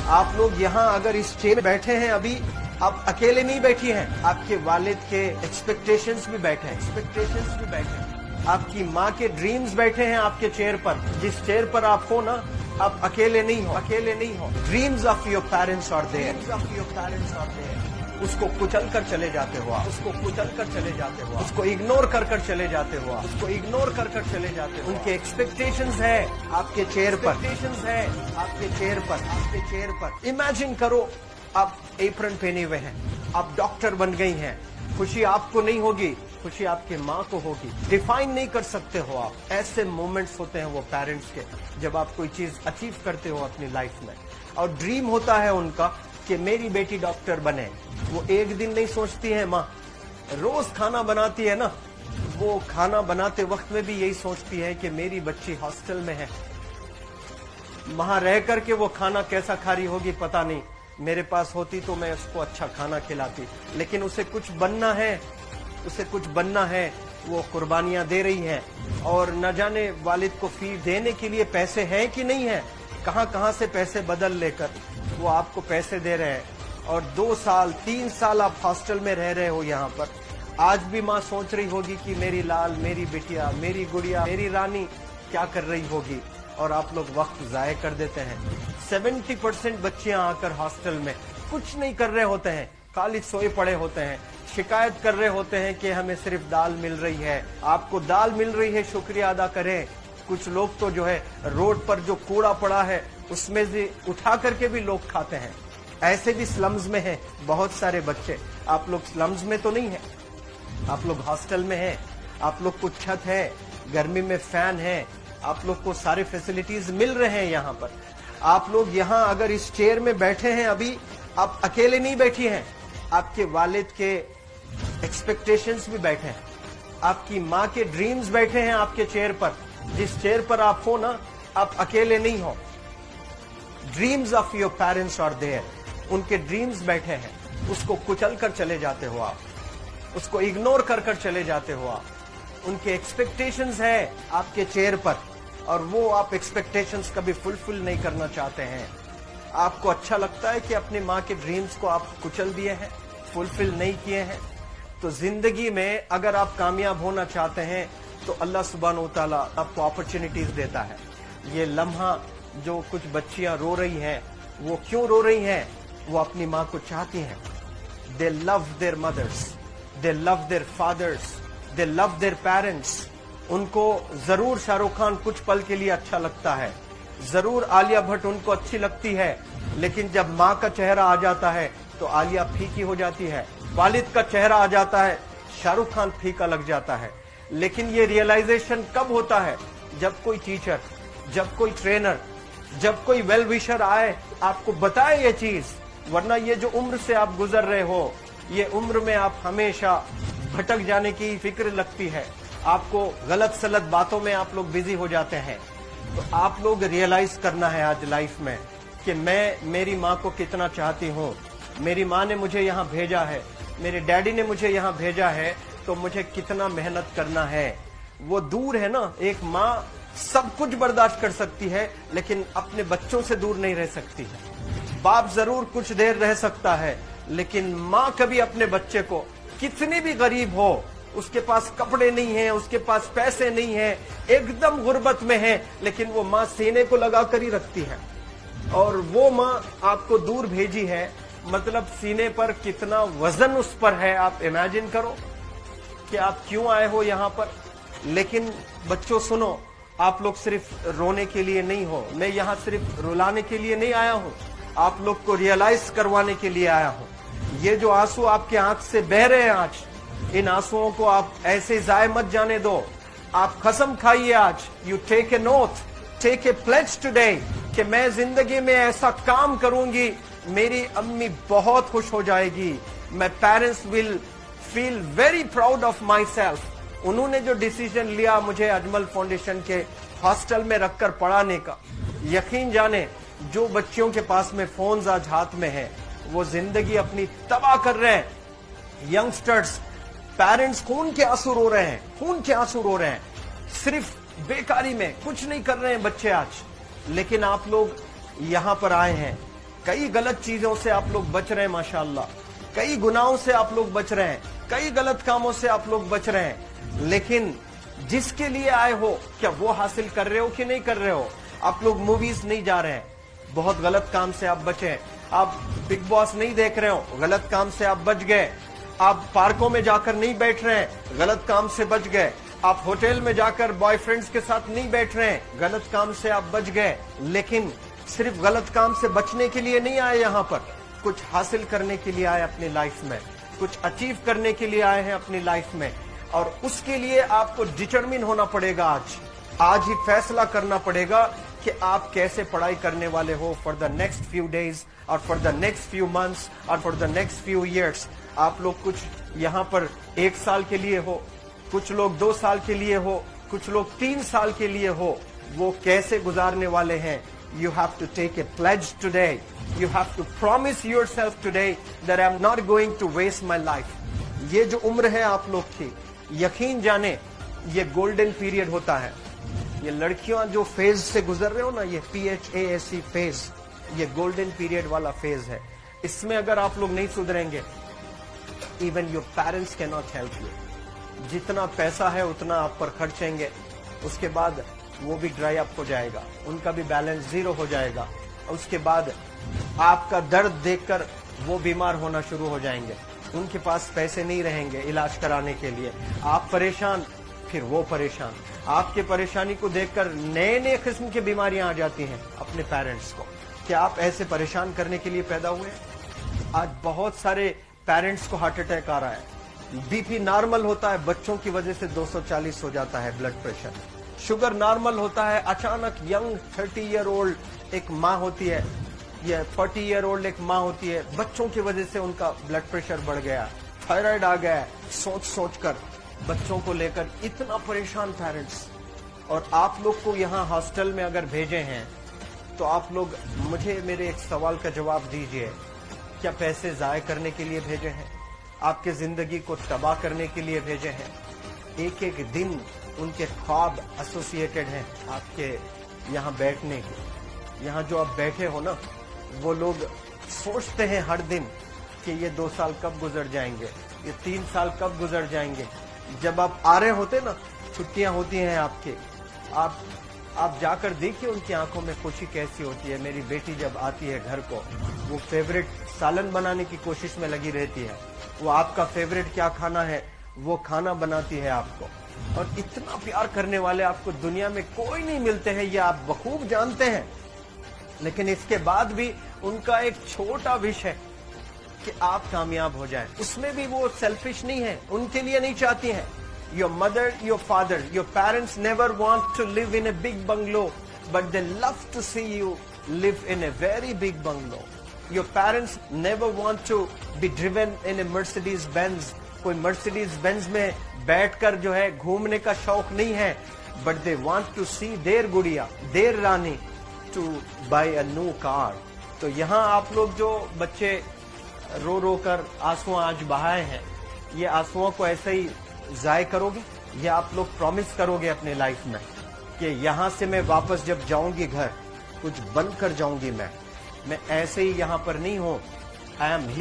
आप लोग यहाँ अगर इस चेयर में बैठे हैं अभी, आप अकेले नहीं बैठी हैं, आपके वालिद के एक्सपेक्टेशंस भी बैठे हैं, आपकी माँ के ड्रीम्स बैठे हैं आपके चेयर पर। जिस चेयर पर आप हो ना, आप अकेले नहीं हो। Dreams of your parents are there. उसको कुचल कर चले जाते हो आप, उसको इग्नोर कर चले जाते हो उनके एक्सपेक्टेशंस है आपके चेयर पर। इमेजिन करो, आप एप्रन पहने हुए हैं, आप डॉक्टर बन गई हैं। खुशी आपको नहीं होगी, खुशी आपके माँ को होगी। डिफाइन नहीं कर सकते हो आप। ऐसे मोमेंट्स होते हैं वो पेरेंट्स के, जब आप कोई चीज अचीव करते हो अपनी लाइफ में, और ड्रीम होता है उनका कि मेरी बेटी डॉक्टर बने। वो एक दिन नहीं सोचती है माँ, रोज खाना बनाती है ना, वो खाना बनाते वक्त में भी यही सोचती है कि मेरी बच्ची हॉस्टल में है, वहां रह करके वो खाना कैसा खा रही होगी पता नहीं। मेरे पास होती तो मैं उसको अच्छा खाना खिलाती, लेकिन उसे कुछ बनना है, वो कुर्बानियां दे रही है। और न जाने वालिद को फी देने के लिए पैसे हैं कि नहीं है, कहां से पैसे बदल लेकर वो आपको पैसे दे रहे हैं। और 2 साल 3 साल आप हॉस्टल में रह रहे हो यहाँ पर। आज भी माँ सोच रही होगी कि मेरी लाल, मेरी बिटिया, मेरी गुड़िया, मेरी रानी क्या कर रही होगी, और आप लोग वक्त जाया कर देते हैं। 70% बच्चियां आकर हॉस्टल में कुछ नहीं कर रहे होते हैं, खाली सोए पड़े होते हैं, शिकायत कर रहे होते हैं कि हमें सिर्फ दाल मिल रही है। आपको दाल मिल रही है, शुक्रिया अदा करें। कुछ लोग तो जो है रोड पर जो कूड़ा पड़ा है उसमें से उठा करके भी लोग खाते हैं। ऐसे भी स्लम्स में हैं बहुत सारे बच्चे। आप लोग स्लम्स में तो नहीं है, आप लोग हॉस्टल में हैं, आप लोग को छत है, गर्मी में फैन है, आप लोग को सारे फैसिलिटीज मिल रहे हैं यहाँ पर। आप लोग यहाँ अगर इस चेयर में बैठे हैं अभी, आप अकेले नहीं बैठी हैं, आपके वालिद के एक्सपेक्टेशंस भी बैठे हैं, आपकी माँ के ड्रीम्स बैठे हैं आपके चेयर पर। जिस चेयर पर आप हो ना, आप अकेले नहीं हो। Dreams of your parents are there. उनके ड्रीम्स बैठे हैं, उसको कुचल कर चले जाते हो आप, उसको इग्नोर कर चले जाते हो आप। उनके एक्सपेक्टेशंस है आपके चेयर पर, और वो आप एक्सपेक्टेशंस कभी फुलफिल नहीं करना चाहते हैं। आपको अच्छा लगता है कि अपनी माँ के ड्रीम्स को आप कुचल दिए हैं, फुलफिल नहीं किए हैं। तो जिंदगी में अगर आप कामयाब होना चाहते हैं तो अल्लाह सुब्हानहू तआला आपको अपॉर्चुनिटीज देता है। ये लम्हा जो कुछ बच्चियां रो रही हैं, वो क्यों रो रही हैं? वो अपनी माँ को चाहती हैं। They love their mothers, they love their fathers, they love their parents. उनको जरूर शाहरुख खान कुछ पल के लिए अच्छा लगता है, जरूर आलिया भट्ट उनको अच्छी लगती है, लेकिन जब माँ का चेहरा आ जाता है तो आलिया फीकी हो जाती है। वालिद का चेहरा आ जाता है, शाहरुख खान फीका लग जाता है। लेकिन ये रियलाइजेशन कब होता है? जब कोई टीचर, जब कोई ट्रेनर, जब कोई वेल विशर आए, आपको बताए ये चीज। वरना ये जो उम्र से आप गुजर रहे हो, ये उम्र में आप हमेशा भटक जाने की फिक्र लगती है, आपको गलत सलत बातों में आप लोग बिजी हो जाते हैं। तो आप लोग रियलाइज करना है आज लाइफ में कि मैं मेरी माँ को कितना चाहती हूँ। मेरी माँ ने मुझे यहाँ भेजा है, मेरे डैडी ने मुझे यहाँ भेजा है, तो मुझे कितना मेहनत करना है। वो दूर है ना, एक माँ सब कुछ बर्दाश्त कर सकती है, लेकिन अपने बच्चों से दूर नहीं रह सकती है। बाप जरूर कुछ देर रह सकता है, लेकिन माँ कभी अपने बच्चे को, कितनी भी गरीब हो, उसके पास कपड़े नहीं है, उसके पास पैसे नहीं है, एकदम गुर्बत में है, लेकिन वो माँ सीने को लगा कर ही रखती है। और वो माँ आपको दूर भेजी है, मतलब सीने पर कितना वजन उस पर है। आप इमेजिन करो कि आप क्यों आए हो यहाँ पर। लेकिन बच्चों सुनो, आप लोग सिर्फ रोने के लिए नहीं हो, मैं यहाँ सिर्फ रुलाने के लिए नहीं आया हूँ, आप लोग को रियलाइज करवाने के लिए आया हूँ। ये जो आंसू आपके आंख से बह रहे हैं आज, इन आंसुओं को आप ऐसे जाए मत जाने दो। आप कसम खाइए आज, you take a note, take a pledge today, कि मैं जिंदगी में ऐसा काम करूंगी, मेरी अम्मी बहुत खुश हो जाएगी, मैं parents will feel very proud of my self. उन्होंने जो डिसीजन लिया मुझे अजमल फाउंडेशन के हॉस्टल में रखकर पढ़ाने का, यकीन जाने जो बच्चियों के पास में फोन्स आज हाथ में है, वो जिंदगी अपनी तबाह कर रहे हैं। यंगस्टर्स, पेरेंट्स खून के आंसू रो रहे हैं, खून के आंसू रो रहे हैं, सिर्फ बेकारी में कुछ नहीं कर रहे हैं बच्चे आज। लेकिन आप लोग यहाँ पर आए हैं, कई गलत चीजों से आप लोग बच रहे हैं माशाअल्लाह, कई गुनाहों से आप लोग बच रहे हैं, कई गलत कामों से आप लोग बच रहे हैं, लेकिन जिसके लिए आए हो क्या वो हासिल कर रहे हो कि नहीं कर रहे हो? आप लोग मूवीज नहीं जा रहे हैं, बहुत गलत काम से आप बचे। आप बिग बॉस नहीं देख रहे हो, गलत काम से आप बच गए। आप पार्कों में जाकर नहीं बैठ रहे हैं, गलत काम से बच गए। आप होटल में जाकर बॉयफ्रेंड्स के साथ नहीं बैठ रहे हैं, गलत काम से आप बच गए। लेकिन सिर्फ गलत काम से बचने के लिए नहीं आए यहाँ पर, कुछ हासिल करने के लिए आए अपनी लाइफ में, कुछ अचीव करने के लिए आए हैं अपनी लाइफ में। और उसके लिए आपको डिटरमिन होना पड़ेगा। आज ही फैसला करना पड़ेगा कि आप कैसे पढ़ाई करने वाले हो for the next few days और for the next few months और for the next few years. आप लोग कुछ यहाँ पर 1 साल के लिए हो, कुछ लोग 2 साल के लिए हो, कुछ लोग 3 साल के लिए हो। वो कैसे गुजारने वाले हैं? You have to take a pledge today. You have to promise yourself today that I'm not going to waste my life. ये जो उम्र है आप लोग की, यकीन जाने ये गोल्डन पीरियड होता है। ये लड़कियां जो फेज से गुजर रहे हो ना, ये PHASE फेज, ये गोल्डन पीरियड वाला फेज है। इसमें अगर आप लोग नहीं सुधरेंगे, even your parents can not help you. जितना पैसा है उतना आप पर खर्चेंगे, उसके बाद वो भी ड्राई अप हो जाएगा, उनका भी बैलेंस 0 हो जाएगा। उसके बाद आपका दर्द देखकर वो बीमार होना शुरू हो जाएंगे, उनके पास पैसे नहीं रहेंगे इलाज कराने के लिए। आप परेशान, फिर वो परेशान। आपके परेशानी को देखकर नए नए किस्म की बीमारियां आ जाती हैं अपने पेरेंट्स को। क्या आप ऐसे परेशान करने के लिए पैदा हुए? आज बहुत सारे पेरेंट्स को हार्ट अटैक आ रहा है। BP नॉर्मल होता है, बच्चों की वजह से 240 हो जाता है ब्लड प्रेशर। शुगर नॉर्मल होता है, अचानक यंग 30 ईयर ओल्ड एक माँ होती है या 40 ईयर ओल्ड एक माँ होती है, बच्चों की वजह से उनका ब्लड प्रेशर बढ़ गया, थायराइड आ गया। सोच सोच कर बच्चों को लेकर इतना परेशान पेरेंट्स। और आप लोग को यहाँ हॉस्टल में अगर भेजे हैं तो आप लोग मुझे मेरे एक सवाल का जवाब दीजिए, क्या पैसे जाया करने के लिए भेजे हैं? आपके जिंदगी को तबाह करने के लिए भेजे हैं? एक एक दिन उनके ख्वाब एसोसिएटेड हैं आपके यहाँ बैठने के। यहाँ जो आप बैठे हो ना, वो लोग सोचते हैं हर दिन कि ये 2 साल कब गुजर जाएंगे, ये 3 साल कब गुजर जाएंगे। जब आप आ रहे होते ना, छुट्टियां होती हैं आपके, आप जाकर देखिए उनकी आंखों में खुशी कैसी होती है। मेरी बेटी जब आती है घर को, वो फेवरेट सालन बनाने की कोशिश में लगी रहती है। वो आपका फेवरेट क्या खाना है वो खाना बनाती है आपको। और इतना प्यार करने वाले आपको दुनिया में कोई नहीं मिलते हैं, ये आप बखूब जानते हैं। लेकिन इसके बाद भी उनका एक छोटा विश है कि आप कामयाब हो जाएं। उसमें भी वो सेल्फिश नहीं है, उनके लिए नहीं चाहती हैं। Your mother, your father, your parents never want to live in a big bungalow, but they love to see you live in a very big bungalow. Your parents never want to be driven in a Mercedes Benz. कोई Mercedes Benz में बैठकर जो है घूमने का शौक नहीं है, but they want to see their गुड़िया, their Rani to buy a new car. तो यहाँ आप लोग जो बच्चे रो रो कर आंसू आज बहाए हैं, ये आंसुओं को ऐसे ही जाय करोगे या आप लोग प्रॉमिस करोगे अपने लाइफ में कि यहाँ से मैं वापस जब जाऊंगी घर, कुछ बनकर जाऊंगी। मैं ऐसे ही यहाँ पर नहीं हूँ। I am here.